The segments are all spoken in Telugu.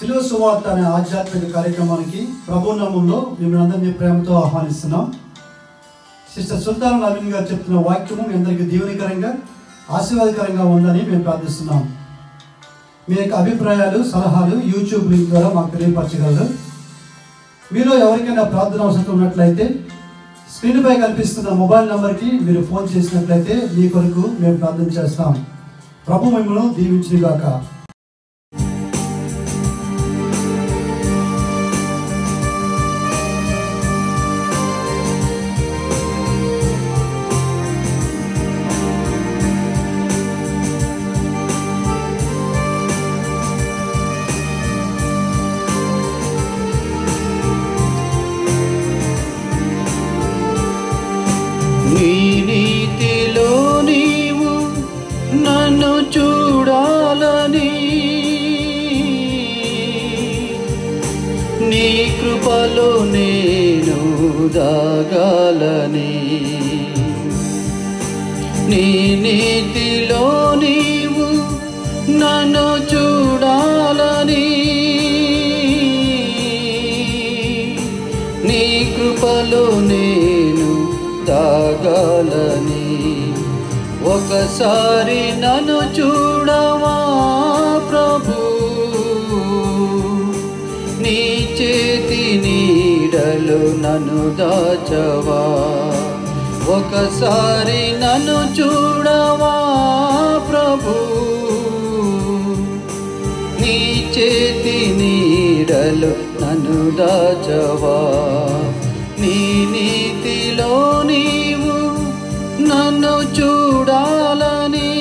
శిలువ సువార్త అనే ఆధ్యాత్మిక కార్యక్రమానికి ప్రభు నామములో మిమ్మల్ని అందరినీ ప్రేమతో ఆహ్వానిస్తున్నాం. సిస్టర్ సుల్తాన్ నవీన్ గారు చెప్తున్న వాక్యము మీ అందరికీ దీవెనకరంగా ఆశీర్వాదకరంగా ఉందని మేము ప్రార్థిస్తున్నాం. మీ యొక్క అభిప్రాయాలు సలహాలు యూట్యూబ్ లింక్ ద్వారా మాకు తెలియపరచగలరు. మీలో ఎవరికైనా ప్రార్థన అవసరం ఉన్నట్లయితే స్క్రీన్పై కనిపిస్తున్న మొబైల్ నెంబర్కి మీరు ఫోన్ చేసినట్లయితే మీ కొరకు మేము ప్రార్థన చేస్తాం. ప్రభు మిమ్మల్ని దీవించుగాక. నీ నీతిలో నీవు నన్ను చూడాలని, నీ కృపలో నేను దాగాలని. నీ నీతిలో నీవు నన్ను చూడాలని, నీ కృపలో నేను దాగాలని. ఒకసారి నన్ను చూడవా ప్రభు, నీ చేతి నీడలో నన్ను దాచవా. ఒకసారి నన్ను చూడవా ప్రభు, నీ చేతి నీడలో నన్ను దాచవా. నీ నీతిలో నీవు నన్ను చూడాలని,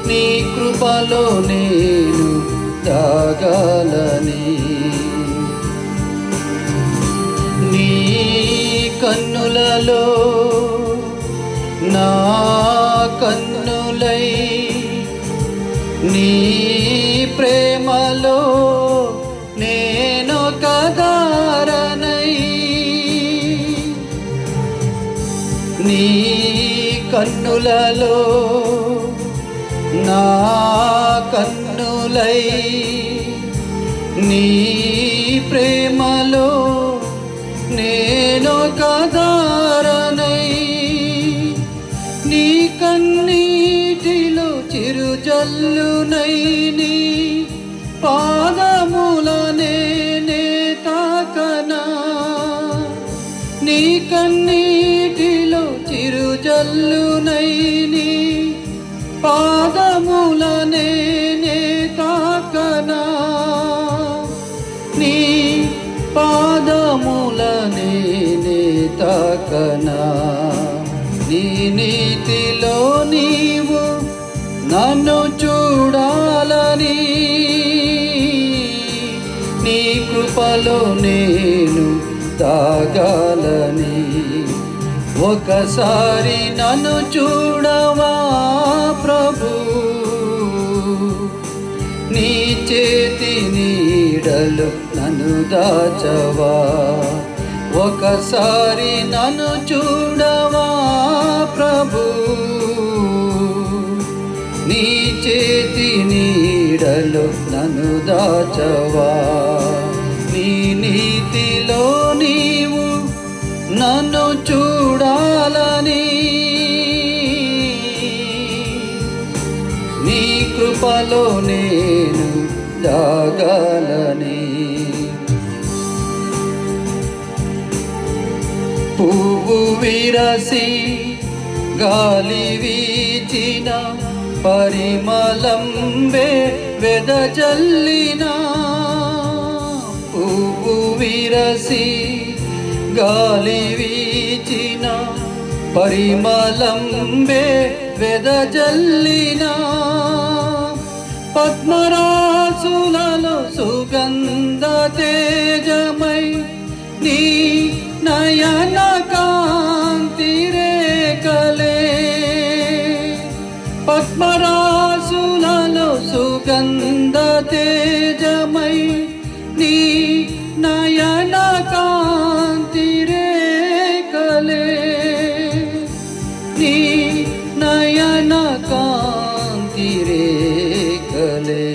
నీ కృపలో నేను దాగాలని. నీ కన్నులలో నా కన్నులై, నీ ప్రేమలో నేనొక దారనై. నీ కన్నులలో నా కన్నులై, నీ ప్రేమలో నేనొక దారనై. నీ కన్నీటిలో చిరుజల్లునై, నీ పాదములనే నే తాకనా. నీ కన్నీటిలో చిరుజల్లునై, నీ పాదములనే నే తాకనా. నీ పాదములనే నే తాకనా. నీ నీతిలో నీవు నన్ను చూడాలని, నీ కృపలో నేను దాగాలని. ఒకసారి నన్ను చూడవా ప్రభు, నీ చేతి నీడలు నన్ను దాచవా. ఒకసారి నన్ను చూడవా ప్రభు, నీ చేతి నీడలు నన్ను దాచవా. నీ నీతిలో నీవు నన్ను చూడాలని, నీ కృపలో నేను దాగాలని. పువ్వు విరసి గాలి వీచిన పరిమళం వెదజల్లిన. పువ్వు విరసి గాలి వీచిన పరిమళం వెదజల్లిన. పద్మరాసులలో సుగంధ తేజమై, నీ నయన కాంతి రేఖలే. పద్మరాసులలో సుగంధ తేజమై, నీ నయన కాంతి రేఖలే. నీ నయన కాంతి రేఖలే.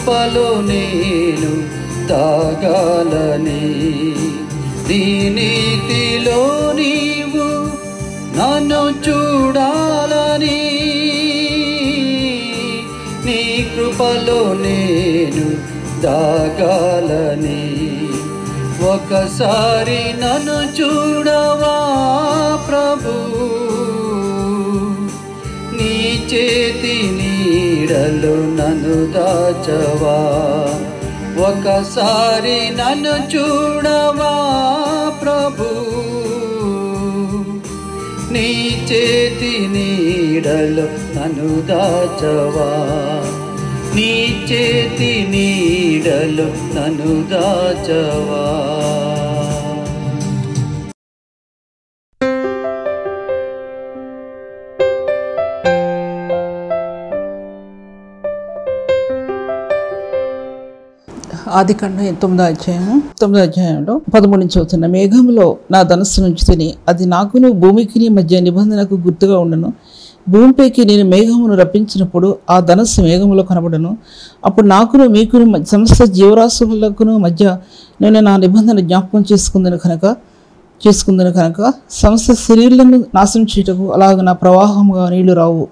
కృపలో నేను తాగాలని, నీ నీతిలో నీవు నన్ను చూడాలని, నీ కృపలో నేను దాగాలని. ఒకసారి నన్ను చూడవా ప్రభు, నీ చేతి నీడలో నన్ను దాచవా. ఒకసారి నన్ను చూడవా ప్రభు, నీ చేతి నీడలో నన్ను దాచవా. నీ చేతి నీడలో నన్ను దాచవా. ఆదికాండం 9వ అధ్యాయంలో 13 నుంచి చదువుతున్న. మేఘంలో నా ధనస్సు నుంచి తిని అది నాకును భూమికి మధ్య నిబంధనకు గుర్తుగా ఉండను. భూమిపైకి నేను మేఘమును రప్పించినప్పుడు ఆ ధనస్సు మేఘములో కనబడను. అప్పుడు నాకును మీకును సమస్త జీవరాశులకును మధ్య నేను నా నిబంధన జ్ఞాపకం చేసుకుందను కనుక సమస్త శరీరాలను నాశనం చేయటకు అలాగ నా ప్రవాహముగా నీళ్లు రావు.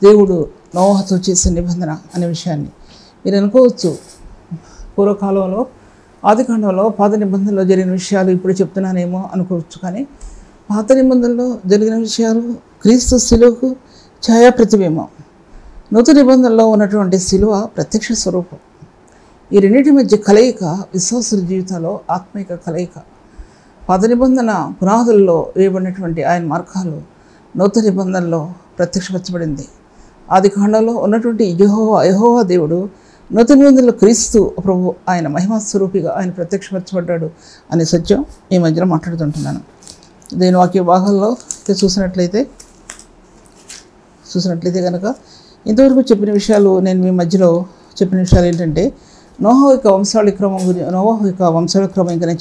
దేవుడు నోవహుతో చేసిన నిబంధన అనే విషయాన్ని మీరు అనుకోవచ్చు. పూర్వకాలంలో ఆదికాండంలో పాత నిబంధనలో జరిగిన విషయాలు ఇప్పుడు చెప్తున్నానేమో అనుకోవచ్చు. కానీ పాత నిబంధనలో జరిగిన విషయాలు క్రీస్తు శిలువకు ఛాయా ప్రతిబింబం. నూతన నిబంధనలో ఉన్నటువంటి శిలువ ప్రత్యక్ష స్వరూపం. ఈ రెండింటి మధ్య కలయిక విశ్వాసుల జీవితంలో ఆత్మిక కలయిక. పాత నిబంధన పునాదుల్లో వేయబడినటువంటి ఆయన మార్గాలు నూతన నిబంధనలో ప్రత్యక్షపరచబడింది. ఆదికాండంలో ఉన్నటువంటి యెహోవా దేవుడు నూతన నిబంధనలో క్రీస్తు ప్రభు ఆయన మహిమా స్వరూపిగా ఆయన ప్రత్యక్షపరచబడ్డాడు అనే సత్యం ఈ మధ్యలో మాట్లాడుతుంటున్నాను. దీని వాక్య భాగాల్లో చూసినట్లయితే కనుక ఇంతవరకు చెప్పిన విషయాలు నేను మీ మధ్యలో చెప్పిన విషయాలు ఏంటంటే నోవహు యొక్క వంశాల క్రమం ఇంకా నేను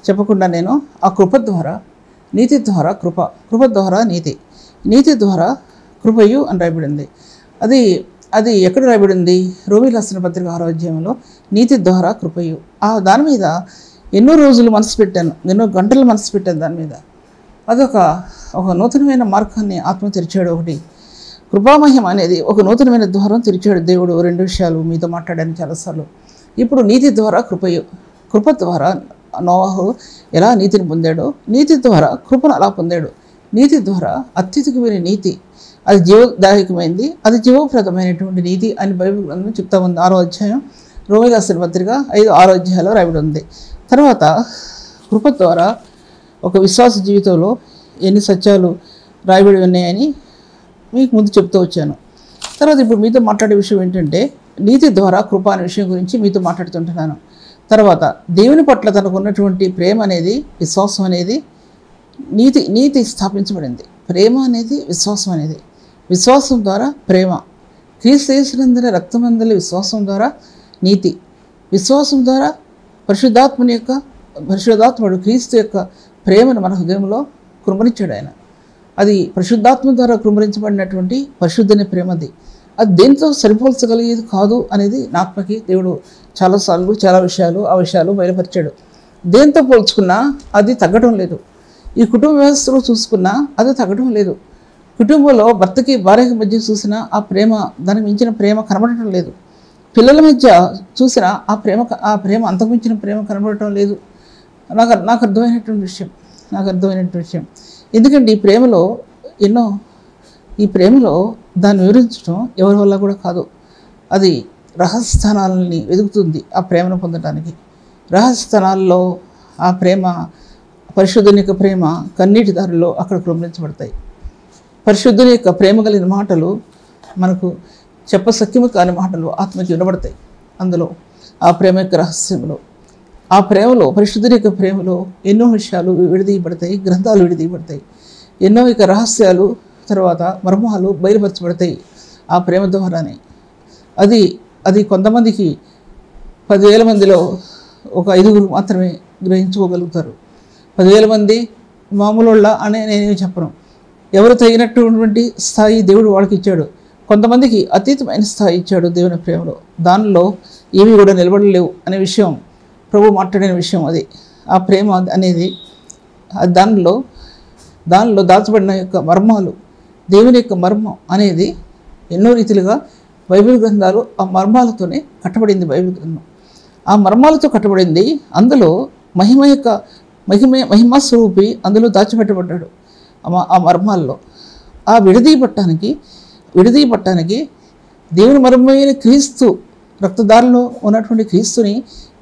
చెప్పకుండా నేను ఆ కృప ద్వారా నీతి ద్వారా కృప ద్వారా నీతి ద్వారా కృపయు అని రాయబడింది. అది ఎక్కడ రాయబడింది? రోమీయులకు రాసిన పత్రిక 6వ అధ్యాయంలో నీతి ద్వారా కృపయు. దాని మీద ఎన్నో రోజులు మనసు పెట్టాను, ఎన్నో గంటలు మనసు పెట్టాను దాని మీద. అదొక నూతనమైన మార్గాన్ని ఆత్మ తెరిచాడు. ఒకటి కృపామహిమ అనేది ఒక నూతనమైన ద్వారం తెరిచాడు దేవుడు. 2 విషయాలు మీతో మాట్లాడాను చాలాసార్లు. ఇప్పుడు నీతి ద్వారా కృప ద్వారా నోవహు ఎలా నీతిని పొందాడో నీతి ద్వారా కృపను అలా పొందాడు. నీతి ద్వారా అత్యధికమైన నీతి, అది జీవదాయకమైంది, అది జీవప్రదమైనటువంటి నీతి అని బైబిల్ గ్రంథం చెప్తా ఉంది. 6వ అధ్యాయం రోమీయులకు రాసిన పత్రిక 5-6 అధ్యాయాల్లో రాయబడి ఉంది. తర్వాత కృప ద్వారా ఒక విశ్వాస జీవితంలో ఎన్ని సత్యాలు రాయబడి ఉన్నాయని మీకు ముందు చెప్తూ వచ్చాను. తర్వాత ఇప్పుడు మీతో మాట్లాడే విషయం ఏంటంటే నీతి ద్వారా కృప అనే విషయం గురించి మీతో మాట్లాడుతుంటున్నాను. తర్వాత దేవుని పట్ల తనకు ఉన్నటువంటి ప్రేమ అనేది, విశ్వాసం అనేది, నీతి స్థాపించబడింది. ప్రేమ అనేది విశ్వాసం ద్వారా ప్రేమ, క్రీస్తు యేసునందున రక్తమందలి విశ్వాసం ద్వారా నీతి, విశ్వాసం ద్వారా పరిశుద్ధాత్ముడు క్రీస్తు యొక్క ప్రేమను మన హృదయంలో కృమరించాడు ఆయన. అది పరిశుద్ధాత్మ ద్వారా కృమరించబడినటువంటి పరిశుద్ధమైన ప్రేమది. అది దేంతో సరిపోల్చగలిగేది కాదు అనేది నా ఆత్మకి దేవుడు చాలాసార్లు చాలా విషయాలు బయలుపరిచాడు. దేంతో పోల్చుకున్నా అది తగ్గడం లేదు. ఈ కుటుంబ వ్యవస్థలో చూసుకున్నా అది తగ్గడం లేదు. కుటుంబంలో భర్తకి భార్యకి మధ్య చూసినా ఆ ప్రేమ, దానికి మించిన ప్రేమ కనబడటం లేదు. పిల్లల మధ్య చూసినా ఆ ప్రేమ అంతకుమించిన ప్రేమ కనబడటం లేదు. నాకు అర్థమైనటువంటి విషయం. ఎందుకంటే ఈ ప్రేమలో దాన్ని వివరించడం ఎవరి వల్ల కూడా కాదు. అది రహస్యస్థానాలని వెతుకుతుంది. ఆ ప్రేమను పొందడానికి రహస్యస్థానాల్లో ఆ ప్రేమ, పరిశుద్ధుని యొక్క ప్రేమ కన్నీటి దారిలో అక్కడ కృమరించబడతాయి. పరిశుద్ధుని యొక్క ప్రేమ కలిగిన మాటలు మనకు చెప్పసఖ్యము కాని మాటలు ఆత్మకి వినబడతాయి. అందులో ఆ ప్రేమ యొక్క రహస్యంలో, ఆ ప్రేమలో, పరిశుద్ధుని యొక్క ప్రేమలో ఎన్నో విషయాలు విడదీయబడతాయి, గ్రంథాలు విడదీయబడతాయి, ఎన్నో ఇక రహస్యాలు, తర్వాత మర్మాలు బయలుపరచబడతాయి ఆ ప్రేమ ద్వారానే. అది కొంతమందికి 10,000 మందిలో ఒక 5 మాత్రమే గ్రహించుకోగలుగుతారు. 10,000 మంది మామూలు అని నేనేమి చెప్పను. ఎవరు తగినటువంటి స్థాయి దేవుడు వాళ్ళకి ఇచ్చాడు. కొంతమందికి అతీతమైన స్థాయి ఇచ్చాడు దేవుని ప్రేమలో. దానిలో ఏవి కూడా నిలబడలేవు అనే విషయం ప్రభు మాట్లాడిన విషయం అది. ఆ ప్రేమ అనేది దానిలో దాచబడిన యొక్క మర్మాలు, దేవుని యొక్క మర్మం అనేది ఎన్నో రీతిలుగా బైబిల్ గ్రంథాలు ఆ మర్మాలతోనే కట్టబడింది. బైబిల్ గ్రంథం ఆ మర్మాలతో కట్టబడింది. అందులో మహిమా స్వరూపి అందులో దాచిపెట్టబడ్డాడు. ఆ మర్మాల్లో ఆ విడదీయబట్టానికి దేవుని మర్మమైన క్రీస్తు రక్తదారిలో ఉన్నటువంటి క్రీస్తుని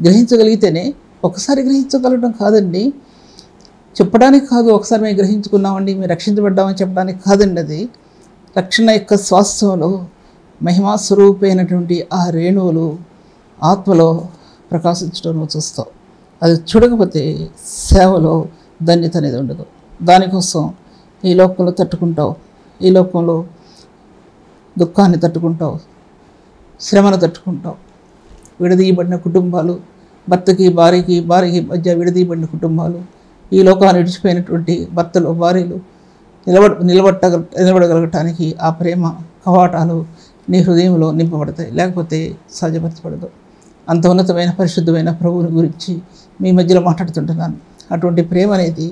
గ్రహించగలిగితేనే, ఒకసారి గ్రహించగలగడం కాదండి, చెప్పడానికి కాదు ఒకసారి మేము గ్రహించుకున్నామండి, మేము రక్షించబడ్డామని చెప్పడానికి కాదండి. అది రక్షణ యొక్క స్వాస్థ్యంలో మహిమా స్వరూపైనటువంటి ఆ రేణువులు ఆత్మలో ప్రకాశించడం నువ్వు చూస్తావు. అది చూడకపోతే సేవలో ధన్యత అనేది ఉండదు. దానికోసం ఈ లోకంలో తట్టుకుంటావు, ఈ లోకంలో దుఃఖాన్ని తట్టుకుంటావు, శ్రమను తట్టుకుంటావు. విడదీయబడిన కుటుంబాలు, భర్తకి భార్యకి మధ్య విడదీయబడిన కుటుంబాలు, ఈ లోకాన్ని విడిచిపోయినటువంటి భర్తలు భార్యలు నిలబడగలగటానికి ఆ ప్రేమ కవాటాలు నీ హృదయంలో నింపబడతాయి, లేకపోతే సహజపరచబడదు. అంత ఉన్నతమైన పరిశుద్ధమైన ప్రభువుని గురించి మీ మధ్యలో మాట్లాడుతుంటున్నాను. అటువంటి ప్రేమ అనేది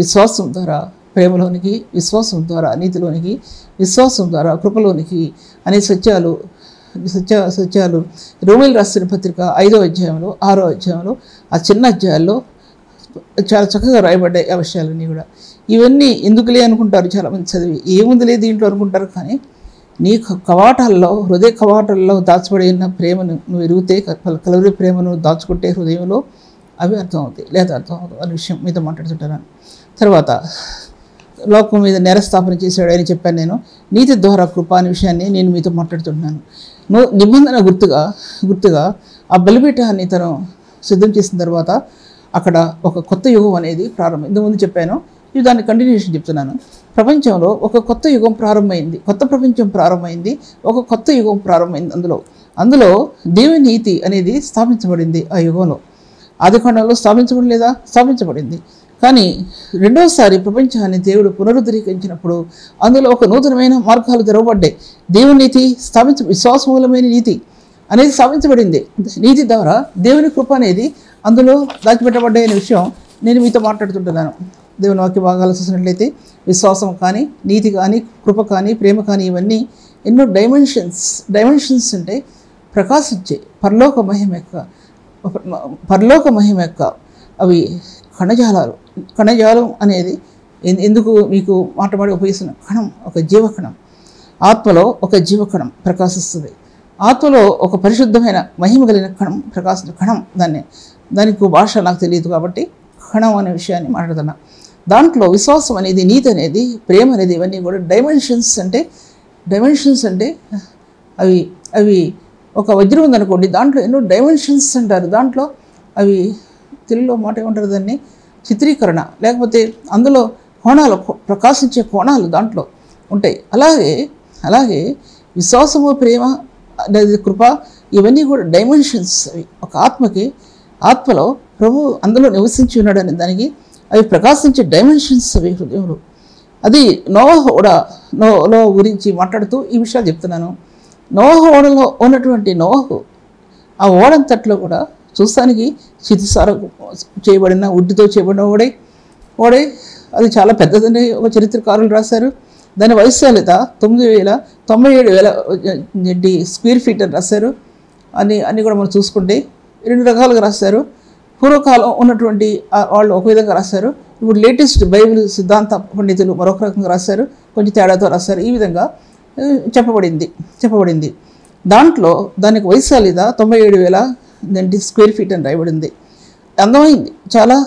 విశ్వాసం ద్వారా ప్రేమలోనికి, విశ్వాసం ద్వారా నీతిలోనికి, విశ్వాసం ద్వారా కృపలోనికి అనే సత్యాలు రోమీయులు రాసిన పత్రిక 5వ అధ్యాయంలో 6వ అధ్యాయంలో ఆ చిన్న అధ్యాయాల్లో చాలా చక్కగా రాయబడ్డాయి ఆ విషయాలన్నీ కూడా. ఇవన్నీ ఎందుకులే అనుకుంటారు చాలామంది చదివి, ఏముందిలే దీంట్లో అనుకుంటారు. కానీ నీ కవాటాల్లో, హృదయ కవాటాల్లో దాచబడి ఉన్న ప్రేమను నువ్వు ఎరిగితే, కలవరి ప్రేమను దాచుకుంటే హృదయంలో అవి అర్థమవుతాయి, లేదా అర్థం అవుతాయి అనే విషయం మీతో మాట్లాడుతుంటాను. తర్వాత లోకం మీద నేరస్థాపన చేశాడు అని చెప్పాను నేను. నీతి ద్వారా కృప అనే విషయాన్ని నేను మీతో మాట్లాడుతుంటున్నాను. నిబంధన గుర్తుగా ఆ బలిపీఠాన్ని తను సిద్ధం చేసిన తర్వాత అక్కడ ఒక కొత్త యుగం అనేది ప్రారంభం. ఇంతకుముందు చెప్పాను, ఇది దాని కంటిన్యూషన్ చెప్తున్నాను. ప్రపంచంలో ఒక కొత్త యుగం ప్రారంభమైంది, కొత్త ప్రపంచం ప్రారంభమైంది, ఒక కొత్త యుగం ప్రారంభమైంది. అందులో దేవుని నీతి అనేది స్థాపించబడింది. ఆ యుగంలో ఆదికాండంలో స్థాపించబడలేదా? స్థాపించబడింది. కానీ రెండవసారి ప్రపంచాన్ని దేవుడు పునరుద్ధరించినప్పుడు అందులో ఒక నూతనమైన మార్గాలు తెరవబడ్డాయి. దేవుని నీతి విశ్వాసమూలమైన నీతి అనేది స్థాపించబడింది. నీతి ద్వారా దేవుని కృప అనేది అందులో దాచిపెట్టబడ్డాయి అనే విషయం నేను మీతో మాట్లాడుతుంటున్నాను. దేవుని వాక్య భాగాలు చూసినట్లయితే విశ్వాసం కానీ, నీతి కానీ, కృప కానీ, ప్రేమ కానీ, ఇవన్నీ ఎన్నో డైమెన్షన్స్ అంటే ప్రకాశించే పరలోక మహిమ యొక్క అవి కణజాలం అనేది ఎందుకు మీకు మాట్లాడి ఉపయోగిస్తున్న కణం, ఒక జీవకణం, ఆత్మలో ఒక జీవకణం ప్రకాశిస్తుంది. ఆత్మలో ఒక పరిశుద్ధమైన మహిమ కలిగిన కణం దానికి భాష నాకు తెలియదు కాబట్టి కణం అనే విషయాన్ని మాట్లాడుతున్నా. దాంట్లో విశ్వాసం అనేది, నీతి అనేది, ప్రేమ అనేది, ఇవన్నీ కూడా డైమెన్షన్స్ అంటే అవి ఒక వజ్రం ఉందనుకోండి, దాంట్లో ఎన్నో డైమెన్షన్స్ అంటారు. దాంట్లో అవి తెలుగులో మాట ఏమంటారు దాన్ని, చిత్రీకరణ, లేకపోతే అందులో కోణాలు, ప్రకాశించే కోణాలు దాంట్లో ఉంటాయి. అలాగే విశ్వాసము, ప్రేమ, కృప, ఇవన్నీ కూడా డైమెన్షన్స్. అవి ఒక ఆత్మలో ప్రభు అందులో నివసించి ఉన్నాడనే దానికి అవి ప్రకాశించే డైమెన్షన్స్ అవి హృదయంలో. అది నోవహు గురించి మాట్లాడుతూ ఈ విషయాలు చెప్తున్నాను. నోవహు ఓడలో ఉన్నటువంటి నోవహు ఆ ఓడంతట్లో కూడా చూస్తానికి చితిసారం చేయబడిన ఉడ్డుతో చేయబడిన ఓడే అది చాలా పెద్దదని ఒక చరిత్రకారులు రాశారు. దాని వయస్సు 9,97,000 స్క్వేర్ ఫీట్ అని రాశారు. అన్నీ కూడా మనం చూసుకుంటే 2 రకాలుగా రాశారు. పూర్వకాలం ఉన్నటువంటి వాళ్ళు ఒక విధంగా రాశారు, ఇప్పుడు లేటెస్ట్ బైబిల్ సిద్ధాంత పండితులు మరొక రకంగా రాశారు, కొంచెం తేడాతో రాశారు. ఈ విధంగా చెప్పబడింది. దాంట్లో దానికి వయసు 97,000 స్క్వేర్ ఫీట్ అని రాయబడింది. అందమైంది, చాలా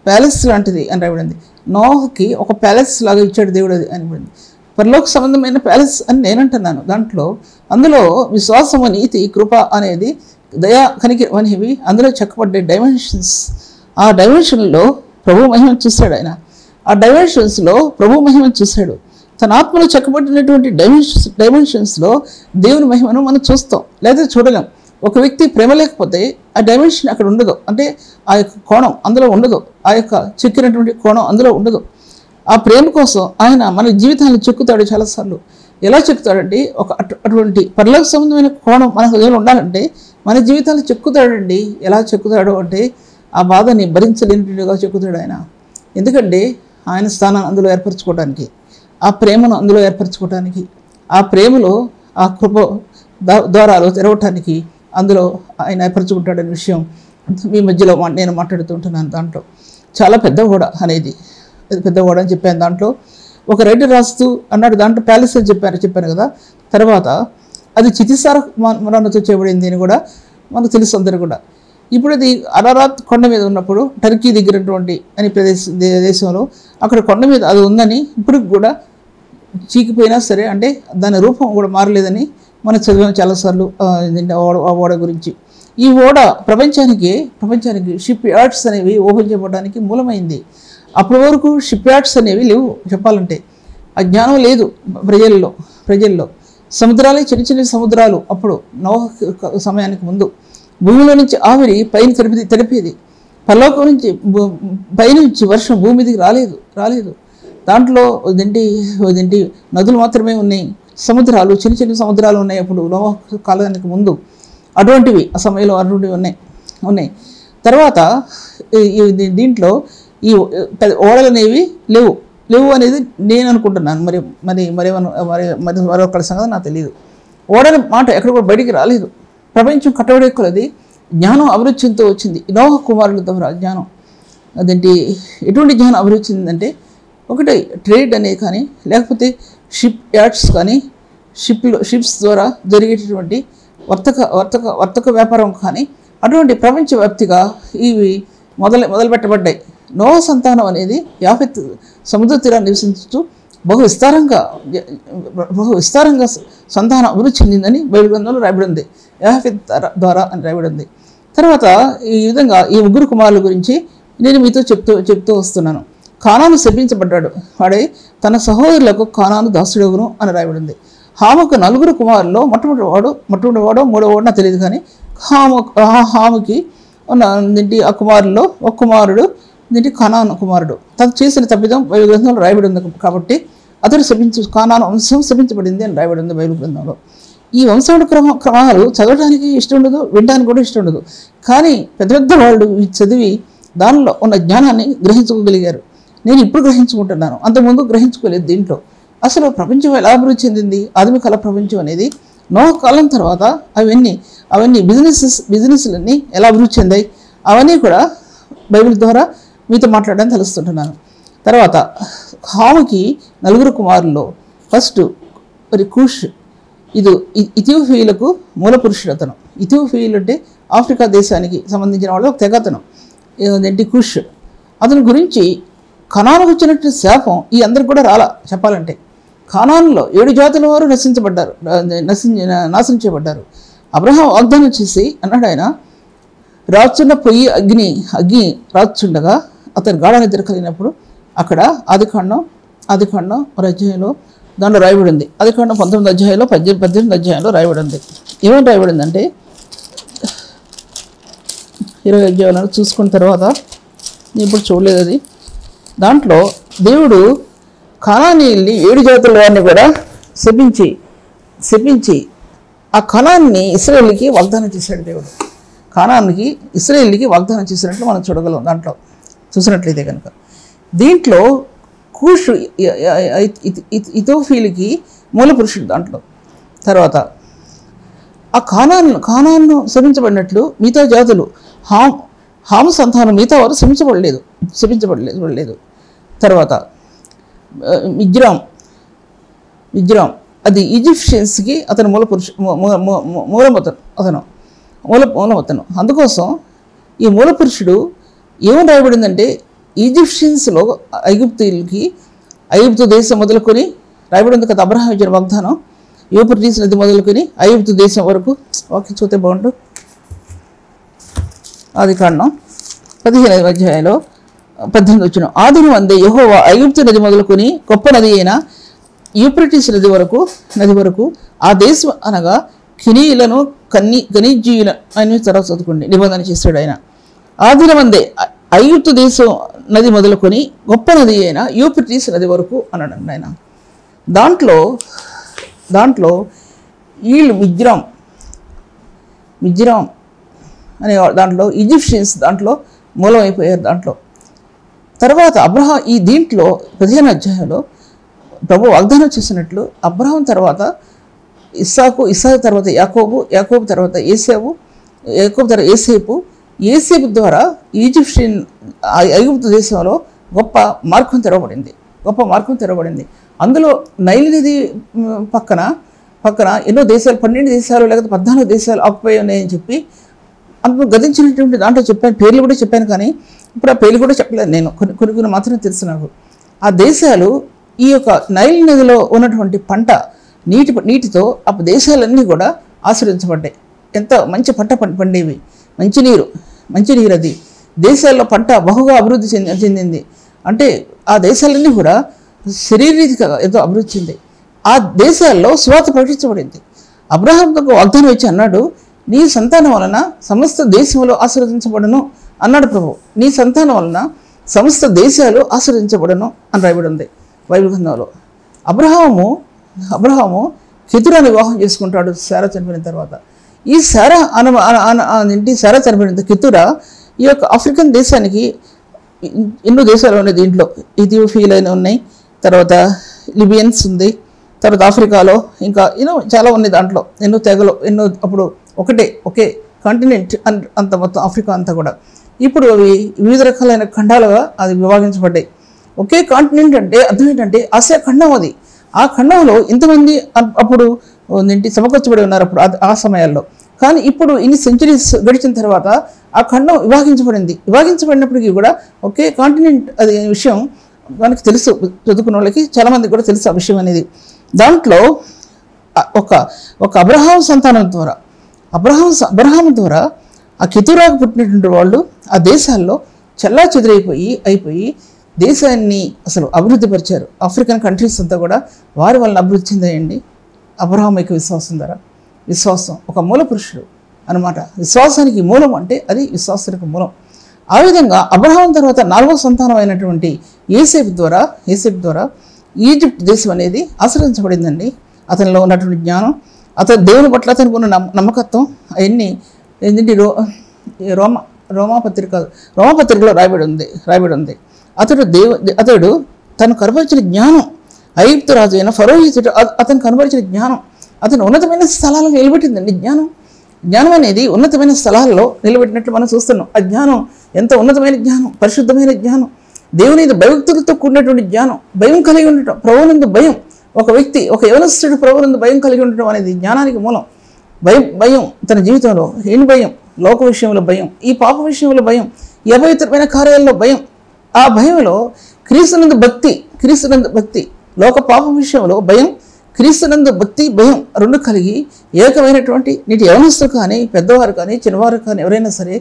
ప్యాలెస్ లాంటిది అని రాయబడింది. నోహకి ఒక ప్యాలెస్ లాగా ఇచ్చాడు దేవుడు అది అనిపడింది. పరలోక సంబంధమైన ప్యాలెస్ అని నేనంటున్నాను. అందులో విశ్వాసము, నీతి, కృప అనేది, దయా, కనికరం అనేవి అందులో చెక్కబడ్డే డైమెన్షన్స్. ఆ డైమెన్షన్లో ప్రభు మహిమను చూశాడు ఆయన. ఆ డైమెన్షన్స్లో ప్రభు మహిమను చూశాడు. తన ఆత్మలో చెక్కబడినటువంటి డైమెన్షన్స్లో దేవుని మహిమను మనం చూస్తాం, లేదా చూడలేం. ఒక వ్యక్తి ప్రేమ లేకపోతే ఆ డైమెన్షన్ అక్కడ ఉండదు, అంటే ఆ యొక్క కోణం అందులో ఉండదు, ఆ యొక్క చెక్కినటువంటి కోణం అందులో ఉండదు. ఆ ప్రేమ కోసం ఆయన మన జీవితాన్ని చెక్కుతాడు చాలాసార్లు. ఎలా చెక్కుతాడండి? అటువంటి పరలోక సంబంధమైన కోణం మన హృదయంలో ఉండాలంటే మన జీవితాన్ని చెక్కుతాడండి. ఎలా చెక్కుతాడు అంటే ఆ బాధని భరించలేనిగా చెక్కుతాడు ఆయన. ఎందుకంటే ఆయన స్థానాన్ని అందులో ఏర్పరచుకోవడానికి, ఆ ప్రేమను అందులో ఏర్పరచుకోవడానికి, ఆ ప్రేమలో ఆ కృప ద్వారాలు తెరవటానికి అందులో ఆయన ఏర్పరచుకుంటాడనే విషయం మీ మధ్యలో నేను మాట్లాడుతుంటున్నాను. దాంట్లో చాలా పెద్ద ఓడ అనేది, పెద్ద ఓడ అని చెప్పాను. దాంట్లో ఒక రైటర్ రాస్తూ అన్నాడు, దాంట్లో ప్యాలెస్ అని చెప్పాను కదా. తర్వాత అది చితిసార మరణతో చేయబడింది అని కూడా మనకు తెలుసు అందరూ కూడా. ఇప్పుడు అది అరారాత్ కొండ మీద ఉన్నప్పుడు టర్కీ దగ్గరటువంటి అని దేశంలో అక్కడ కొండ మీద అది ఉందని ఇప్పటికి కూడా చీకిపోయినా సరే, అంటే దాని రూపం కూడా మారలేదని మనం చదివాం చాలాసార్లు ఆ ఓడ గురించి. ఈ ఓడ ప్రపంచానికి షిప్ యార్డ్స్ అనేవి ఓపెన్ చేయడానికి మూలమైంది. అప్పటి వరకు షిప్ యార్డ్స్ అనేవి లేవు. చెప్పాలంటే ఆ జ్ఞానం లేదు ప్రజల్లో. సముద్రాలే చిన్న చిన్న సముద్రాలు. అప్పుడు నోహ సమయానికి ముందు భూమిలో నుంచి ఆవిరి పైన తడిపేది. పరలోకం నుంచి పైనుంచి వర్షం భూమి మీదకి రాలేదు. దాంట్లో ఏంటి నదులు మాత్రమే ఉన్నాయి. సముద్రాలు చిన్న చిన్న సముద్రాలు ఉన్నాయి అప్పుడు నోహ కాలానికి ముందు. అటువంటివి ఆ సమయంలో అటువంటివి ఉన్నాయి. తర్వాత దీంట్లో ఈ ఓడలు అనేవి లేవు అనేది నేను అనుకుంటున్నాను. మరి మరొకరి సంగతి నాకు తెలియదు. ఓడల మాట ఎక్కడ కూడా బయటికి రాలేదు. ప్రపంచం కట్టబడేది జ్ఞానం అభిరుచితో వచ్చింది. నోహ కుమారుల ద్వారా జ్ఞానం ఎటువంటి జ్ఞానం అభిరుచిందంటే, ఒకటి ట్రేడ్ అనే కానీ, లేకపోతే షిప్ యార్డ్స్ కానీ, షిప్స్ ద్వారా జరిగేటటువంటి వర్తక వ్యాపారం కానీ, అటువంటి ప్రపంచవ్యాప్తిగా ఇవి మొదలు పెట్టబడ్డాయి. నోహ సంతానం అనేది యాఫెత్ సముద్ర తీరాన్ని నివసించుతూ బహు విస్తారంగా సంతానం అభివృద్ధి చెందిందని బైబిల్ గ్రంథంలో రాయబడి ఉంది. యాఫెత్ ద్వారా అని రాయబడి ఉంది. తర్వాత ఈ విధంగా ఈ ముగ్గురు కుమారుల గురించి నేను మీతో చెప్తూ వస్తున్నాను. కానాను శపించబడ్డాడు, వాడై తన సహోదరులకు కానాను దాసుడవును అని రాయబడింది. హాముకు 4 కుమారుల్లో మొట్టమొదటివాడో మూడోవాడో నాకు తెలియదు, కానీ హాముకి ఆ కుమారుల్లో ఒక కుమారుడు కానాను కుమారుడు. తను చేసిన తప్పిదం బైబిల్ గ్రంథంలో రాయబడి ఉంది. కాబట్టి అతడు కానాను వంశం శపించబడింది అని రాయబడి ఉంది బైబిల్ గ్రంథంలో. ఈ వంశావళి క్రమాలు చదవడానికి ఇష్టం ఉండదు, వినడానికి కూడా ఇష్టం ఉండదు. కానీ పెద్ద వాళ్ళు చదివి దానిలో ఉన్న జ్ఞానాన్ని గ్రహించుకోగలిగారు. నేను ఇప్పుడు గ్రహించుకుంటున్నాను, అంతకుముందు గ్రహించుకోలేదు. దీంట్లో అసలు ప్రపంచం ఎలా అభివృద్ధి చెందింది, ఆధునిక కాల ప్రపంచం అనేది నోహ కాలం తర్వాత అవన్నీ బిజినెస్లన్నీ ఎలా అభివృద్ధి చెందాయి, అవన్నీ కూడా బైబిల్ ద్వారా మీతో మాట్లాడడానికి తెలుస్తుంటున్నాను. తర్వాత హాముకి 4 కుమారుల్లో ఫస్ట్ మరి కూష్, ఇథియోపియాలకు మూల పురుషుడు అతను. ఇథియోపియాలు అంటే ఆఫ్రికా దేశానికి సంబంధించిన వాళ్ళు ఒక తెగ అతను. కూష్ అతని గురించి కనానుకు వచ్చినట్టు శాపం ఈ అందరికి కూడా రాలా. చెప్పాలంటే కానానులో 7 జాతుల వారు నాశనం చేయబడ్డారు. అబ్రహాం వాగ్దానం చేసి అన్నాడు, ఆయన రాచున్న పొయ్యి అగ్ని రాచుండగా అతను గాఢ నిద్ర కలిగినప్పుడు అక్కడ ఆదికాండం అధ్యాయంలో దాంట్లో రాయబడి ఉంది. ఆదికాండం 19 అధ్యాయంలో 18 అధ్యాయంలో రాయబడి ఉంది. ఏమని రాయబడిందంటే 20 అధ్యాయాలను చూసుకున్న తర్వాత నేను ఇప్పుడు చూడలేదు అది. దాంట్లో దేవుడు కనానీయుల్ని 7 జాతుల వారిని కూడా శపించి ఆ కనాన్ని ఇశ్రాయేలుకి వాగ్దానం చేశాడు. దేవుడు కానానికి ఇశ్రాయేలుకి వాగ్దానం చేసినట్లు మనం చూడగలం. దాంట్లో చూసినట్లయితే కనుక దీంట్లో కూషు ఇథియోపియాలకి మూల పురుషుడు దాంట్లో. తర్వాత ఆ కానాన్ను శపించబడినట్లు మిగతా జాతులు హాము సంతానం మిగతా వారు శపించబడలేదు. తర్వాత మిజ్రాం అది ఈజిప్షియన్స్కి అతను మూలమతను. అందుకోసం ఈ మూల పురుషుడు ఏమని రాయబడిందంటే, ఈజిప్షియన్స్లో ఐగుప్తు దేశం మొదలుకొని రాయబడింది కదా. అబ్రహాం ఇచ్చిన వాగ్దానం యూఫ్రటీస్ నది మొదలుకొని ఐగుప్తు దేశం వరకు. వాక్యం చూస్తే బాగుంటుంది. ఆదికాండం 15వ అధ్యాయంలో 18 వచ్చిన ఆదిని అందే యెహోవా ఐగుప్తు నది మొదలుకొని గొప్ప నది అయిన యూఫ్రటీస్ నది వరకు ఆ దేశం అనగా కినీయులను గనీజీయులను అని తర్వాత చదువుకోండి నిబంధన చేశాడు ఆయన. ఆదిన మందే ఐగుప్తు దేశం నది మొదలుకొని గొప్ప నది అయిన యూఫ్రటీస్ నది వరకు అన్నాడు ఆయన. దాంట్లో దాంట్లో వీళ్ళు మిజ్రాం అనే దాంట్లో ఈజిప్షియన్స్ దాంట్లో మూలమైపోయారు. దాంట్లో తర్వాత ఈ దీంట్లో 15 అధ్యాయంలో ప్రభు వాగ్దానం చేసినట్లు అబ్రహాం తర్వాత ఇస్సాకు తర్వాత యాకోబు తర్వాత ఏసేపు తర్వాత ఏసేపు ద్వారా ఐగుప్తు దేశంలో గొప్ప మార్గం తెరవబడింది. అందులో నైల్ నది పక్కన ఎన్నో దేశాలు 12 దేశాలు లేకపోతే 14 దేశాలు ఆక్యుపై ఉన్నాయని చెప్పి అందులో గతించినటువంటి దాంట్లో చెప్పాను, పేర్లు కూడా చెప్పాను. కానీ ఇప్పుడు ఆ పేర్లు కూడా చెప్పలేదు నేను, కొన్ని మాత్రమే తెలుసు నాకు. ఆ దేశాలు ఈ యొక్క నైల్ నదిలో ఉన్నటువంటి పంట నీటితో ఆ దేశాలన్నీ కూడా ఆశ్రయించబడ్డాయి. ఎంత మంచి పంట పండేవి, మంచినీరు అది దేశాల్లో పంట బహుగా అభివృద్ధి చెందింది. అంటే ఆ దేశాలన్నీ కూడా శరీరీతిగా ఎంతో అభివృద్ధి చెందాయి. ఆ దేశాల్లో సువార్త ప్రకటించబడింది. అబ్రహాంతో వాగ్దానం ఇచ్చి అన్నాడు, నీ సంతానం వలన సమస్త దేశంలో ఆశీర్వదించబడను అన్నాడు ప్రభు. నీ సంతానం వలన సమస్త దేశాలు ఆశీర్వదించబడను అని రాయబడి ఉంది బైబిల్ గ్రంథంలో. అబ్రహాము కెతురాని వివాహం చేసుకుంటాడు శారా చనిపోయిన తర్వాత. ఈ శారా చనిపోయిన కెతురా ఈ యొక్క ఆఫ్రికన్ దేశానికి ఎన్నో దేశాలు ఉన్నాయి. దీంట్లో ఇథియోపియా ఉన్నాయి, తర్వాత లిబియన్స్ ఉంది, తర్వాత ఆఫ్రికాలో ఇంకా చాలా ఉన్నాయి. దాంట్లో ఎన్నో తెగలు, ఎన్నో అప్పుడు ఒకే కాంటినెంట్ అంత మొత్తం ఆఫ్రికా అంతా కూడా. ఇప్పుడు అవి వివిధ రకాలైన ఖండాలుగా అది విభాగించబడ్డాయి. ఒకే కాంటినెంట్ అంటే అర్థం ఏంటంటే ఆసియా ఖండం అది. ఆ ఖండంలో ఇంతమంది అప్పుడు సమకూర్చబడి ఉన్నారు అప్పుడు ఆ సమయాల్లో. కానీ ఇప్పుడు ఇన్ని సెంచరీస్ గడిచిన తర్వాత ఆ ఖండం విభాగించబడినప్పటికీ కూడా ఒకే కాంటినెంట్ అది విషయం మనకి తెలుసు. చదువుకున్న వాళ్ళకి చాలామందికి కూడా తెలుసు ఆ విషయం అనేది. దాంట్లో ఒక అబ్రహాం సంతానం ద్వారా అబ్రహాం ద్వారా ఆ కెతురాకు పుట్టినటువంటి వాళ్ళు ఆ దేశాల్లో చల్లా అయిపోయి దేశాన్ని అసలు అభివృద్ధిపరిచారు. ఆఫ్రికన్ కంట్రీస్ అంతా కూడా వారి వలన అభివృద్ధి చెందాయండి అబ్రహాం యొక్క విశ్వాసం ద్వారా. విశ్వాసం ఒక మూల పురుషుడు అనమాట. విశ్వాసానికి మూలం అంటే అది విశ్వాసానికి మూలం. ఆ విధంగా అబ్రహాం తర్వాత 4వ సంతానం అయినటువంటి ఏసేపు ద్వారా ఈజిప్ట్ దేశం అనేది ఆశ్రయించబడిందండి. అతనిలో ఉన్నటువంటి జ్ఞానం, అతను దేవుని పట్ల అతనికి ఉన్న నమ్మకత్వం అవన్నీ ఏంటంటే రోమాపత్రికలో రాయబడి ఉంది. అతడు తను కనబరిచిన జ్ఞానం, ఐగుప్తు రాజు అయిన ఫరోహితుడు అతను కనబరిచిన జ్ఞానం అతను ఉన్నతమైన స్థలాల్లో నిలబెట్టిందండి. జ్ఞానం అనేది ఉన్నతమైన స్థలాల్లో నిలబెట్టినట్లు మనం చూస్తున్నాం. ఆ జ్ఞానం ఎంత ఉన్నతమైన జ్ఞానం, పరిశుద్ధమైన జ్ఞానం, దేవుని భయభక్తులతో కూడినటువంటి జ్ఞానం, భయం కలిగి ఉండటం, ప్రభువునందు భయం. ఒక యవనస్తుడు ప్రభువునందు భయం కలిగి ఉండటం అనేది జ్ఞానానికి మూలం. భయం తన జీవితంలో ఏం భయం? లోక విషయంలో భయం, ఈ పాప విషయంలో భయం, ఈ అపవిత్రమైన కార్యాల్లో భయం. ఆ భయంలో క్రీస్తునందు భక్తి, లోక పాప విషయంలో భయం, క్రీస్తునందు భయం రెండు కలిగి ఏకమైనటువంటి నీటి యవనస్తులు కానీ పెద్దవారు కానీ చిన్నవారు కానీ ఎవరైనా సరే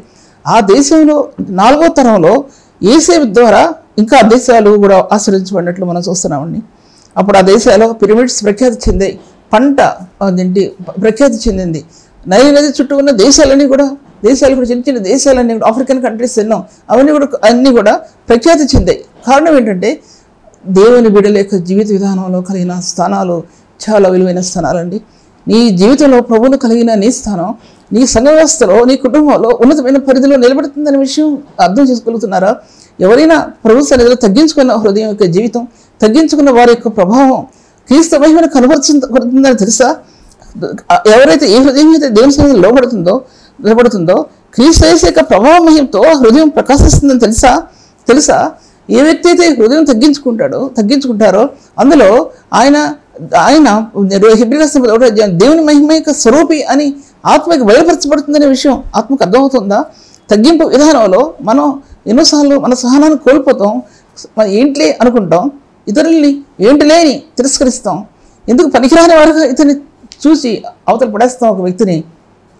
ఆ దేశంలో 4వ తరంలో ఏసేపు ద్వారా ఇంకా ఆ దేశాలు కూడా ఆశ్రయించబడినట్లు మనం చూస్తున్నామండి. అప్పుడు ఆ దేశాల్లో పిరమిడ్స్ ప్రఖ్యాతి చెందాయి, పంట ప్రఖ్యాతి చెందింది. నైల్ నది చుట్టూ ఉన్న దేశాలు కూడా చిన్న చిన్న దేశాలన్నీ కూడా ఆఫ్రికన్ కంట్రీస్ అన్నీ కూడా ప్రఖ్యాతి చెందాయి. కారణం ఏంటంటే దేవుని బిడ్డల యొక్క జీవిత విధానంలో కలిగిన స్థానాలు చాలా విలువైన స్థానాలండి. నీ జీవితంలో ప్రభువును కలిగిన నీ స్థానం నీ సంఘ వ్యవస్థలో, నీ కుటుంబంలో ఉన్నతమైన పరిధిలో నిలబడుతుందనే విషయం అర్థం చేసుకోగలుగుతున్నారా? ఎవరైనా ప్రభు సన్నిధిలో తగ్గించుకున్న హృదయం యొక్క జీవితం, తగ్గించుకున్న వారి యొక్క ప్రభావం క్రీస్తు మహిమను కనబడుతుందని తెలుసా? ఎవరైతే ఏ హృదయం అయితే దేవుని సన్నిధిలో నిలబడుతుందో క్రీస్తు యేసు యొక్క ప్రభావ మహిమతో హృదయం ప్రకాశిస్తుందని తెలుసా? ఏ వ్యక్తి అయితే హృదయం తగ్గించుకుంటారో అందులో ఆయన హెబ్రీయుల దేవుని మహిమ యొక్క స్వరూపి అని ఆత్మకి బయలుపరచబడుతుందనే విషయం ఆత్మకు అర్థమవుతుందా? తగ్గింపు విధానంలో మనం ఎన్నోసార్లు మన సహనాన్ని కోల్పోతాం. ఏంటిలే అనుకుంటాం, ఇతరుల్ని ఏంటిలే అని తిరస్కరిస్తాం. ఎందుకు పనికిరాని వారుగా ఇతన్ని చూసి అవతల పడేస్తాం ఒక వ్యక్తిని.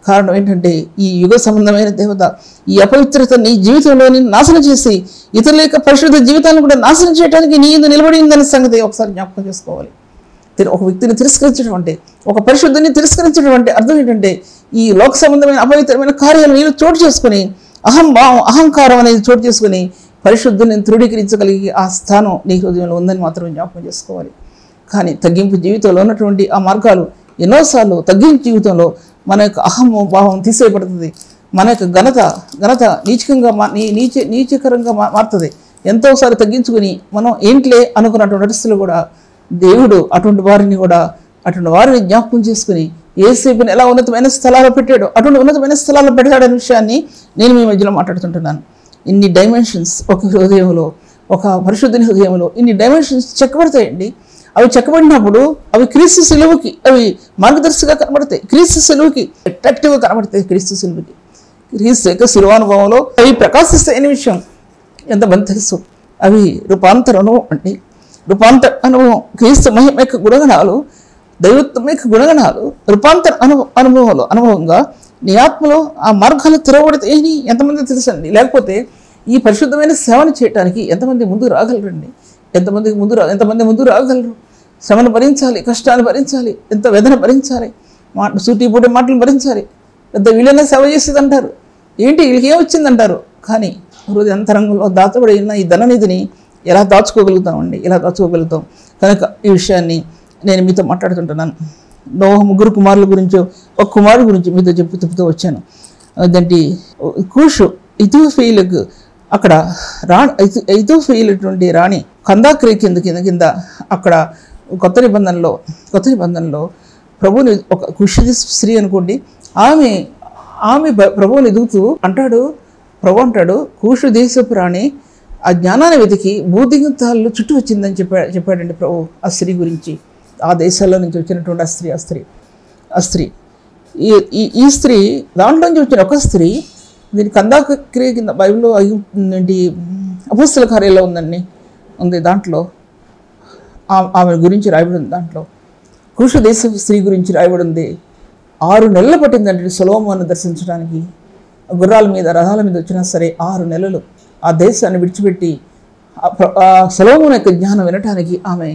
కారణం ఏంటంటే ఈ యుగ సంబంధమైన దేవత ఈ అపవిత్రత నీ జీవితంలోని నాశనం చేసి ఇతరుల యొక్క పరిశుద్ధ జీవితాలను కూడా నాశనం చేయడానికి నీ ఇందు నిలబడిందనే సంగతి ఒకసారి జ్ఞాపకం చేసుకోవాలి. ఒక వ్యక్తిని తిరస్కరించడం అంటే, ఒక పరిశుద్ధిని తిరస్కరించడం అంటే అర్థం ఏంటంటే ఈ లోక సంబంధమైన అపవిత్రమైన కార్యాలు నీళ్ళు చోటు చేసుకుని అహంకారం అనేది చోటు చేసుకుని పరిశుద్ధిని తృఢీకరించగలిగి ఆ స్థానం నీ హృదయంలో ఉందని మాత్రం జ్ఞాపకం చేసుకోవాలి. కానీ తగ్గింపు జీవితంలో ఉన్నటువంటి ఆ మార్గాలు ఎన్నోసార్లు తగ్గింపు జీవితంలో మన యొక్క అహము భావం తీసేయబడుతుంది. మన యొక్క ఘనత నీచకంగా నీచకరంగా మారుతుంది. ఎంతోసారి తగ్గించుకుని మనం ఏంట్లే అనుకున్నటువంటి పరిస్థితులు కూడా దేవుడు అటువంటి వారిని జ్ఞాపకం చేసుకుని యేసేపుని ఎలా ఉన్నతమైన స్థలాల్లో పెట్టాడో అటువంటి ఉన్నతమైన స్థలాల్లో పెడతాడనే విషయాన్ని నేను మీ మధ్యలో మాట్లాడుతుంటున్నాను. ఇన్ని డైమెన్షన్స్ ఒక హృదయంలో, ఒక పరిశుద్ధుని హృదయంలో ఇన్ని డైమెన్షన్స్ చెక్కబడతాయండి. అవి చెక్కబడినప్పుడు అవి క్రీస్తు సిలువకి అవి మార్గదర్శిగా కనబడతాయి. క్రీస్తు సిలువకి అట్రాక్టివ్గా కనబడతాయి. క్రీస్తు యొక్క శిలువానుభవంలో అవి ప్రకాశిస్తాయనే విషయం ఎంతమంది తెలుసు. అవి రూపాంతర అనుభవం అండి. రూపాంతర అనుభవం క్రీస్తు మహిమ యొక్క గుణగణాలు, దైవత్వం యొక్క గుణగణాలు రూపాంతర అనుభవంగా నీ ఆత్మలో ఆ మార్గాలు తెరవబడతాయని ఎంతమంది తెలుసండి. లేకపోతే ఈ పరిశుద్ధమైన సేవను చేయడానికి ఎంతమంది ముందు రాగలరండి? ఎంతమంది ముందు రాగలరు? శ్రమను భరించాలి, కష్టాన్ని భరించాలి, ఎంత వేదన భరించాలి, సూటిపూటి మాటలు భరించాలి. పెద్ద వీళ్ళనే సేవ చేసేది అంటారు. ఏంటి వీళ్ళకి ఏమొచ్చిందంటారు. కానీ హృదయాంతరంగంలో దాచబడి ఉన్న ఈ ధననిధిని ఎలా దాచుకోగలుగుతామండి? ఎలా దాచుకోగలుగుతాం? కనుక ఈ విషయాన్ని నేను మీతో మాట్లాడుతుంటున్నాను. నోహ 3 కుమారుల గురించో ఒక కుమారుడు గురించి మీతో చెప్తూ వచ్చాను. అదేంటి కూషు ఇథియోపియాలకు అక్కడ ఇథియోపియాటువంటి రాణి కందాక్రీ కింద అక్కడ కొత్త నిబంధనలో ప్రభువుని ఒక కుషి స్త్రీ అనుకోండి, ఆమె ప్రభువుని ఎదుగుతూ ప్రభు అంటాడు కూషు దేశపు రాణి ఆ జ్ఞానాన్ని వెతికి భూదిగంతాల్లో చుట్టూ వచ్చిందని చెప్పాడండి ప్రభు ఆ స్త్రీ గురించి. ఆ దేశాల్లో నుంచి వచ్చినటువంటి ఆ స్త్రీ ఈ స్త్రీ దాంట్లో నుంచి వచ్చిన ఒక స్త్రీ. దీని కందాక్రియ కింద బైబిల్లో అపోస్తల కార్యాల్లో ఉంది. దాంట్లో ఆమె గురించి రాయబడి ఉంది. దాంట్లో కూషు దేశ స్త్రీ గురించి రాయబడి ఉంది. 6 నెలలు పట్టిందండి సొలొమోను దర్శించడానికి. గుర్రాల మీద రథాల మీద వచ్చినా సరే 6 నెలలు ఆ దేశాన్ని విడిచిపెట్టి సొలొమోను యొక్క జ్ఞానం వినటానికి ఆమె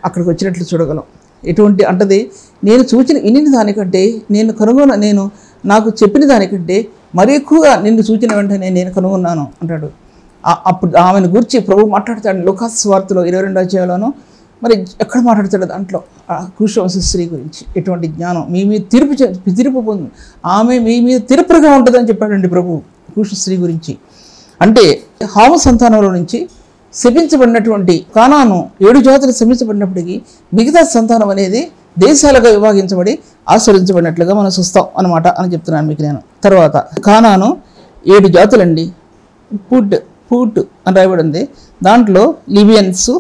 అక్కడికి వచ్చినట్లు చూడగలం. ఎటువంటి అంటది, నేను ఇన్ని దానికంటే నేను నాకు చెప్పిన దానికంటే మరి ఎక్కువగా నిన్ను సూచన వెంటనే నేను కనుగొన్నాను అంటాడు. అప్పుడు ఆమెను గురించి ప్రభు మాట్లాడతాడు లూకాసు సువార్తలో 22వ అధ్యాయంలోనూ. మరి ఎక్కడ మాట్లాడతాడు దాంట్లో ఆ కూషు స్త్రీ గురించి. ఎటువంటి జ్ఞానం మీ మీద తీర్పు పొంది ఆమె మీ మీద తీర్పుగా ఉంటుందని చెప్పాడండి ప్రభు కూషు స్త్రీ గురించి. అంటే హామ సంతానంలో నుంచి శపించబడినటువంటి కానాను 7 జాతులు శపించబడినప్పటికీ మిగతా సంతానం అనేది దేశాలుగా విభాగించబడి ఆస్వాదించబడినట్లుగా మనం చూస్తాం అన్నమాట అని చెప్తున్నాను మీకు నేను. తర్వాత కానాను 7 జాతులండి. పూట్ అని రాయబడి ఉంది. దాంట్లో లిబియన్స్,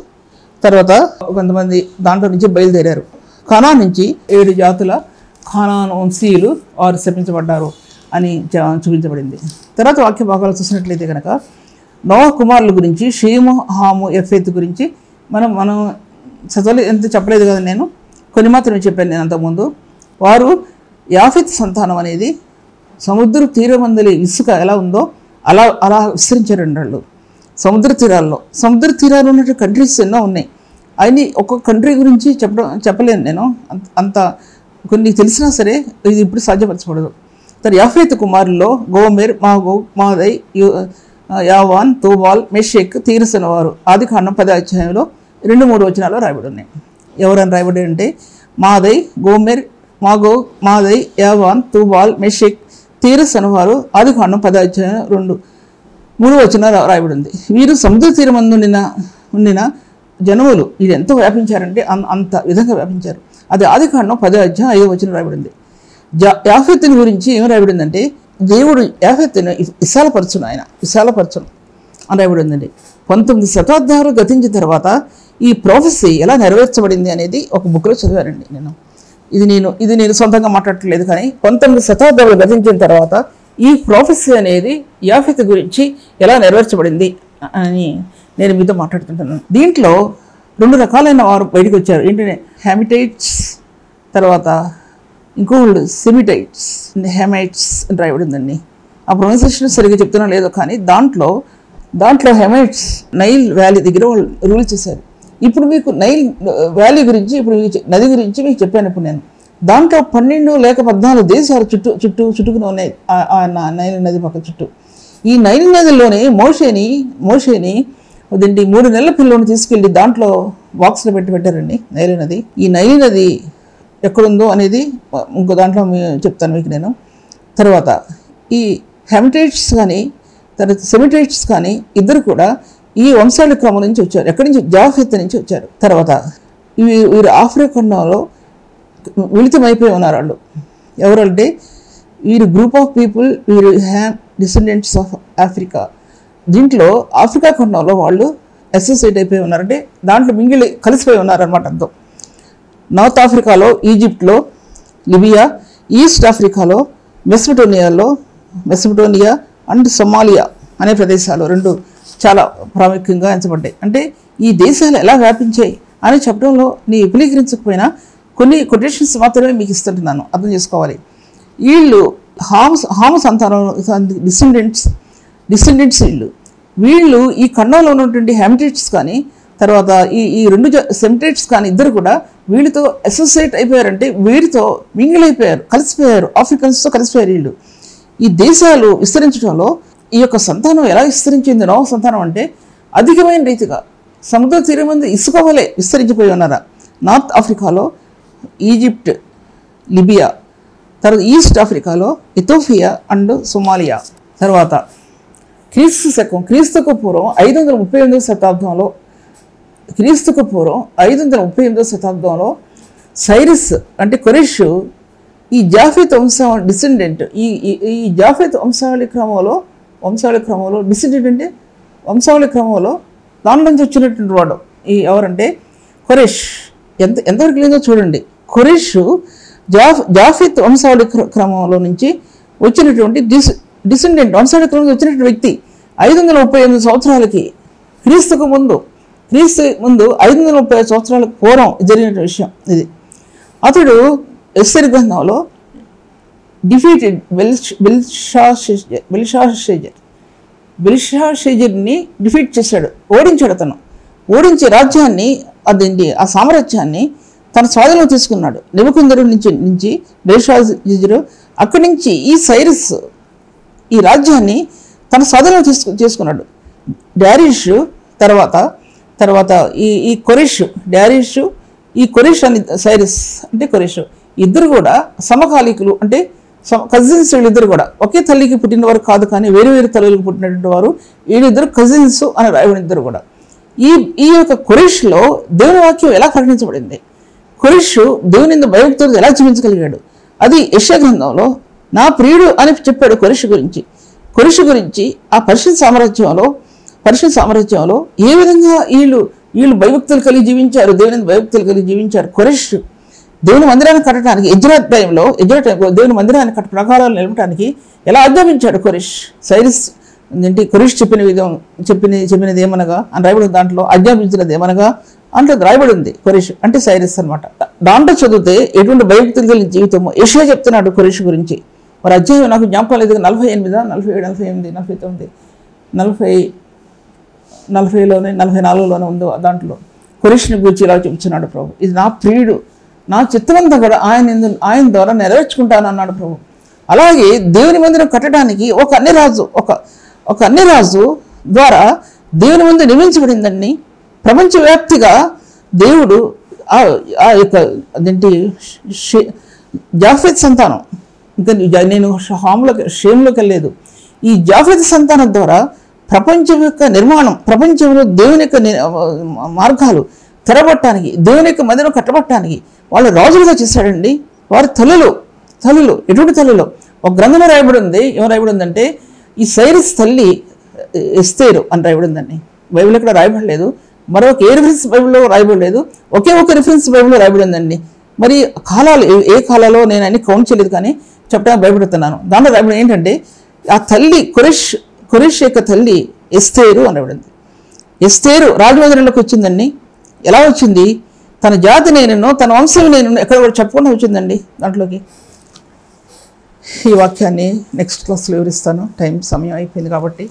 తర్వాత కొంతమంది దాంట్లో నుంచి బయలుదేరారు. కానా నుంచి 7 జాతుల కానాను వంశీయులు వారు శపించబడ్డారు అని చూపించబడింది. తర్వాత వాక్య భాగాలు చూసినట్లయితే కనుక నోహ కుమారుల గురించి షేము, హాము, యఫేతు గురించి మనం చదవలే ఎంత చెప్పలేదు కదా. నేను కొన్ని మాత్రమే చెప్పాను నేను అంతకుముందు. వారు యాఫెతు సంతానం అనేది సముద్ర తీరమందలి ఇసుక ఎలా ఉందో అలా విస్తరించారండి వాళ్ళు. సముద్ర తీరాలు ఉన్నట్టు కంట్రీస్ ఎన్నో ఉన్నాయి. అవి ఒక్కొక్క కంట్రీ గురించి చెప్పలేను నేను. అంత కొన్ని తెలిసినా సరే ఇది ఇప్పుడు సాధ్యపరచబడదు. యాఫెతు కుమారుల్లో గోమెర్, మాదై, యావాన్, తోబాల్, మెషెక్, తీరస్ అనేవారు ఆదికాండం 10వ అధ్యాయంలో 2-3 వచనాల్లో రాయబడి ఉన్నాయి. ఎవరని రాయబడి అంటే మాదై, గోమెర్, మాదై, యావాన్, తోబాల్, మెషెక్, తీరస్ అనేవారు ఆదికాండం 10వ అధ్యాయం 2-3 వచనాలు రాయబడి ఉంది. వీరు సముద్ర తీరమందు ఉండిన జనములు. వీరు ఎంతో వ్యాపించారంటే అంత విధంగా వ్యాపించారు. అది ఆదికాండం 10వ అధ్యాయం 5వ వచనం రాయబడింది. యాఫెతుని గురించి ఏం రాయబడిందంటే దేవుడు యాఫెతును విశాలపరచును అని రాయబడిందండి. 19 శతాబ్దాలు గతించిన తర్వాత ఈ ప్రొఫెసీ ఎలా నెరవేర్చబడింది అనేది ఒక బుక్లో చదివానండి నేను. ఇది నేను సొంతంగా మాట్లాడట్లేదు, కానీ 19 శతాబ్దాలు గతించిన తర్వాత ఈ ప్రొఫెసీ అనేది యాఫెతు గురించి ఎలా నెరవేర్చబడింది అని నేను మీతో మాట్లాడుతుంటున్నాను. దీంట్లో 2 రకాలైన వారు బయటకు వచ్చారు. ఏంటంటే హ్యామిటైట్స్, తర్వాత ఇంకోళ్ళు సెమిటైట్స్, హెమైట్స్ అని రాయబడిందండి. ఆ ప్రొనౌన్సియేషన్ సరిగ్గా చెప్తున్నా లేదో, కానీ దాంట్లో హెమైట్స్ నైల్ వ్యాలీ దగ్గర వాళ్ళు రూల్ చేశారు. ఇప్పుడు మీకు నైల్ వ్యాలీ గురించి, ఇప్పుడు నది గురించి మీకు చెప్పాను. ఇప్పుడు నేను దాంట్లో 12 లేక 14 దేశాలు చుట్టుకుని ఉన్నాయి ఆ నైల్ నది పక్క చుట్టూ. ఈ నైల్ నదిలోనే మోషేని 3 నెలల పిల్లని తీసుకెళ్ళి దాంట్లో బాక్స్లో పెట్టారండి నైల్ నది. ఈ నైల్ నది ఎక్కడుందో అనేది ఇంకో దాంట్లో చెప్తాను మీకు నేను. తర్వాత ఈ హెమిటైట్స్ కానీ తర్వాత సెమిటైట్స్ కానీ ఇద్దరు కూడా ఈ వంశాల క్రమం నుంచి వచ్చారు. ఎక్కడి నుంచి? జాఫెత్ నుంచి వచ్చారు. తర్వాత వీరు ఆఫ్రికా ఖండంలో మిళితమైపోయి ఉన్నారు. వాళ్ళు ఎవరంటే వీరు గ్రూప్ ఆఫ్ పీపుల్, వీరు డిసెండెంట్స్ ఆఫ్ ఆఫ్రికా. దీంట్లో ఆఫ్రికా ఖండంలో వాళ్ళు అసోసియేట్ అయిపోయి ఉన్నారంటే దాంట్లో కలిసిపోయి ఉన్నారన్నమాట అర్థం. నార్త్ ఆఫ్రికాలో, ఈజిప్ట్లో, లిబియా, ఈస్ట్ ఆఫ్రికాలో, మెసపటోనియా అండ్ సొమాలియా అనే ప్రదేశాలు రెండు చాలా ప్రాముఖ్యంగా ఎంచబడ్డాయి. అంటే ఈ దేశాలు ఎలా వ్యాపించాయి అని చెప్పడంలో నీ విపులీకరించకపోయినా కొన్ని కొటేషన్స్ మాత్రమే మీకు ఇస్తుంటున్నాను, అర్థం చేసుకోవాలి. వీళ్ళు హామ సంతానం డిసెండెంట్స్ వీళ్ళు ఈ ఖండంలో ఉన్నటువంటి హెమిటైట్స్ కానీ తర్వాత ఈ రెండు సెమిటైట్స్ కానీ ఇద్దరు కూడా వీళ్ళతో అసోసియేట్ అయిపోయారంటే వీరితో మింగిల్ అయిపోయారు, కలిసిపోయారు, ఆఫ్రికన్స్తో కలిసిపోయారు. వీళ్ళు ఈ దేశాలు విస్తరించడంలో ఈ యొక్క సంతానం ఎలా విస్తరించింది? నోవ సంతానం అంటే అధికమైన రీతిగా సముద్ర తీరం మంది ఇసుక వలె విస్తరించిపోయి ఉన్నారా. నార్త్ ఆఫ్రికాలో ఈజిప్ట్, లిబియా, తర్వాత ఈస్ట్ ఆఫ్రికాలో ఇథోపియా అండ్ సొమాలియా. తర్వాత క్రీస్తుకు పూర్వం 538వ శతాబ్దంలో సైరస్ అంటే కొరెష్ ఈ జాఫెత్ వంశం డిసెండెంట్. ఈ జాఫెత్ వంశావళి క్రమంలో డిసెండెంట్ అంటే వంశావళి క్రమంలో దాని నుంచి వచ్చినటువంటి వాడు ఎవరంటే కొరెష్. ఎంతవరకు లేదో చూడండి. కొరెష్ జాఫెత్ వంశావళి క్రమంలో నుంచి వచ్చినటువంటి డిసెండెంట్, వంశావళి క్రమంలో వచ్చినటువంటి వ్యక్తి. 538 సంవత్సరాలకి క్రీస్తుకు ముందు 530 సంవత్సరాలకు పూర్వం జరిగిన విషయం ఇది. అతడు ఎస్తేరు గ్రంథంలో డిఫీటెడ్ బెల్షాషెజర్ని డిఫీట్ చేశాడు, ఓడించాడు. ఓడించే రాజ్యాన్ని ఆ సామ్రాజ్యాన్ని తన స్వాధీనంలో తీసుకున్నాడు. నెబుకద్నెజరు నుంచి బెల్షాషెజరు అక్కడి నుంచి ఈ సైరస్ ఈ రాజ్యాన్ని తన స్వాధీనంలో చేసుకున్నాడు. డారిష్ తర్వాత ఈ కొరెష్, డారిష్, ఈ కొరెష్ అని సైరస్ అంటే కొరెష్ ఇద్దరు కూడా సమకాలీకులు, అంటే కజిన్స్. వీళ్ళిద్దరు కూడా ఒకే తల్లికి పుట్టినవారు కాదు, కానీ వేరు వేరు తల్లులకు పుట్టినటువంటి వారు. వీళ్ళిద్దరు కజిన్స్ అని రాయబడిన ఇద్దరు కూడా. ఈ యొక్క కొరెష్లో దేవుని వాక్యం ఎలా ప్రకటించబడింది, కొరెష్ దేవుని భయభక్తులతో ఎలా జీవించగలిగాడు, అది యెషయా గ్రంథంలో నా ప్రియుడు అని చెప్పాడు. కొరెష్ గురించి ఆ పరిశుద్ధ సామ్రాజ్యంలో ఏ విధంగా వీళ్ళు భయభక్తులు కలిగి జీవించారు, దేవుని భయభక్తులు కలిగి జీవించారు. కొరెష్ దేవుని మందిరాన్ని కట్టడానికి ఎజ్రా టైంలో దేవుని మందిరాన్ని ప్రకారాలు నిలపడానికి ఎలా ఆజ్ఞాపించాడు కొరెష్. సైరస్ ఏంటి కొరెష్ చెప్పినది ఏమనగా అని రాయబడి, దాంట్లో ఆజ్ఞాపించినది ఏమనగా అంటే రాయబడి ఉంది. కొరెష్ అంటే సైరస్ అనమాట. దాంట్లో చదివితే ఎటువంటి భయభక్తులు కలిగిన జీవితము యెషయా చెప్తున్నాడు కొరెష్ గురించి. మరి అధ్యాయం నాకు జ్ఞాపకం లేదు, 48, 47, 48, 49, 40లోనే 44లోనే ఉందో దాంట్లో కొరెష్ని గురించి ఇలా చెప్తున్నాడు ప్రభు. ఇది నా ప్రియుడు, నా చిత్తమంతా కూడా ఆయన ద్వారా నెరవేర్చుకుంటాను అన్నాడు ప్రభు. అలాగే దేవుని మందిరం కట్టడానికి ఒక అన్ని రాజు ద్వారా దేవుని మందిరం నిర్మించబడిందని ప్రపంచవ్యాప్తిగా దేవుడు ఆ యొక్క అదేంటి జాఫెత్ సంతానం, ఇంకా నేను షేమ్లోకి వెళ్ళలేదు, ఈ జాఫెత్ సంతానం ద్వారా ప్రపంచం యొక్క నిర్మాణం, ప్రపంచంలో దేవుని యొక్క మార్గాలు తెరబట్టడానికి, దేవుని యొక్క మందిరం కట్టబట్టడానికి వాళ్ళు రాజులుగా చేశాడండి. వారి తల్లులు ఎటువంటి తల్లులు ఒక గ్రంథంలో రాయబడి ఉంది. ఏమో రాయబడి ఉందంటే ఈ సైరస్ తల్లి ఎస్తేరు అని రాయబడి ఉందండి. బైబిల్ ఎక్కడ రాయబడలేదు, మరొక ఏ రిఫరెన్స్ బైబిల్లో రాయబడలేదు, ఒకే ఒక రిఫరెన్స్ బైబిల్లో రాయబడి ఉందండి. మరి కాలాలు ఏ కాలాలో నేను అన్ని కౌంట్ చేయలేదు, కానీ చెప్పడానికి భయపడుతున్నాను. దాంట్లో రాయబడి ఏంటంటే ఆ తల్లి కొరెష్ యొక్క తల్లి ఎస్తేరు అని రాయబడింది. ఎస్తేరు రాజమందిరంలోకి వచ్చిందండి. ఎలా వచ్చింది? తన జాతి నేను, తన వంశం నేను ఎక్కడ కూడా చెప్పకుండా వచ్చిందండి దాంట్లోకి. ఈ వాక్యాన్ని నెక్స్ట్ క్లాస్లో వివరిస్తాను, సమయం అయిపోయింది కాబట్టి.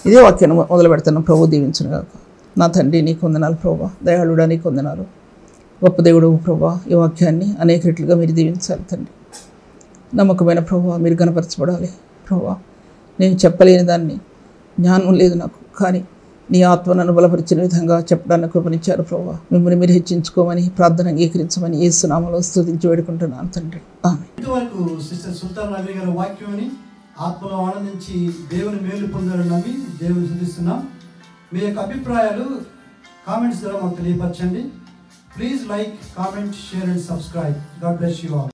ఇదే వాక్యాన్ని మొదలు పెడతాను. ప్రభు దీవించును. నా తండ్రి నీకు వందనాలు ప్రభా, దయాళుడా నీకు వందనాలు, గొప్ప దేవుడు ప్రభా. ఈ వాక్యాన్ని అనేక రెట్లుగా మీరు దీవించాలి తండ్రి. నమ్మకమైన ప్రభా మీరు గణపరచబడాలి ప్రభా. నేను చెప్పలేని దాన్ని, జ్ఞానం లేదు నాకు, కానీ నీ ఆత్మ నన్ను బలపరిచిన విధంగా చెప్పడానికి కృపనిచ్చారు ప్రభు. మిమ్మల్ని మీరు హెచ్చించుకోమని ప్రార్థన అంగీకరించమని యేసు నామములో స్తుతించి వేడుకుంటున్నాను తండ్రి. ఆమేన్. ఇంతవరకు సిస్టర్ సుల్తాన్ నవీన్ గారి వాక్యాన్ని ఆత్మలో ఆనందించి దేవుని మేలు పొందాలని నమ్మి దేవుని స్తుతిస్తున్నాం. మీ యొక్క అభిప్రాయాలు కామెంట్స్ ద్వారా మాకు తెలియపరచండి. Please like, comment, share and subscribe. God bless you all.